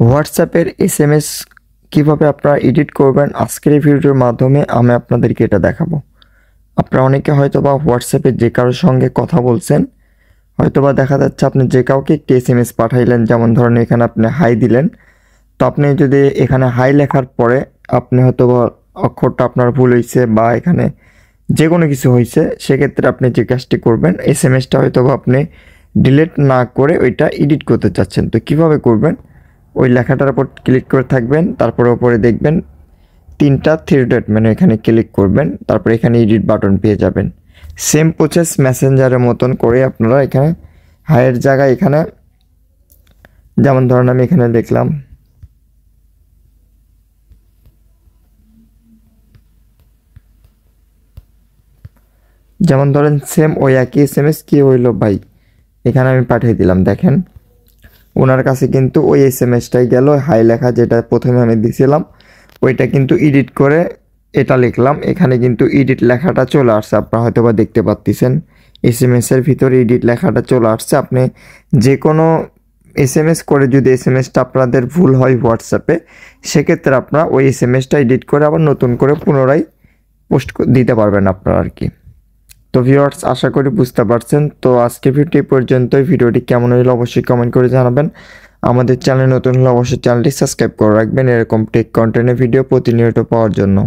হোয়াটসঅ্যাপের এসএমএস কিভাবে আপনারা এডিট করবেন আজকের এই ভিডিওর মাধ্যমে আমি আপনাদেরকে এটা দেখাবো। আপনারা অনেকে হয়তোবা হোয়াটসঅ্যাপে যে কারোর সঙ্গে কথা বলছেন, হয়তোবা দেখা যাচ্ছে আপনি যে কাউকে একটি এসএমএস পাঠাইলেন, যেমন ধরেন এখানে আপনি হাই দিলেন। তো আপনি যদি এখানে হাই লেখার পরে আপনি হয়তোবা অক্ষরটা আপনার ভুল হয়েছে বা এখানে যে কোনো কিছু হয়েছে, সেক্ষেত্রে আপনি যে কাজটি করবেন, এসএমএসটা হয়তোবা আপনি ডিলিট না করে ওইটা এডিট করতে চাচ্ছেন। তো কিভাবে করবেন? ওই লেখাটার উপর ক্লিক করে থাকবেন, তারপরে উপরে দেখবেন তিনটা থ্রি ডট মেনু, এখানে ক্লিক করবেন, তারপরে এখানে এডিট বাটন পেয়ে যাবেন। সেম প্রসেস মেসেঞ্জারের মতন করে আপনারা এখানে হাইয়ের জায়গায় এখানে যেমন ধরেন আমি এখানে লিখলাম যেমন ধরেন সেম ওই একই এসএমএস কি হইল ভাই, এখানে আমি পাঠিয়ে দিলাম। দেখেন ওনার কাছে কিন্তু ওই এসএমএসটাই গেল, হাই লেখা যেটা প্রথমে আমি দিয়েছিলাম ওইটা কিন্তু এডিট করে এটা লিখলাম, এখানে কিন্তু এডিট লেখাটা চলে আসছে। আপনারা হয়তো বা দেখতে পাচ্ছেন এসএমএসের ভিতরে এডিট লেখাটা চলে আসছে। আপনি যে কোনো এসএমএস করে যদি এসএমএসটা আপনাদের ভুল হয় হোয়াটসঅ্যাপে, সেক্ষেত্রে আপনারা ওই এসএমএসটা এডিট করে আবার নতুন করে পুনরায় পোস্ট দিতে পারবেন আপনারা আর কি। তো ভিউয়ার্স, আশা করি বুঝতে পারছেন। তো আজকে ভিডিওটি পর্যন্তই। ভিডিওটি কেমন হলো অবশ্যই কমেন্ট করে জানাবেন। আমাদের চ্যানেল নতুন হলে অবশ্যই চ্যানেলটি সাবস্ক্রাইব করে রাখবেন এরকম টেক কন্টেন্টের ভিডিও প্রতিনিয়ত পাওয়ার জন্য।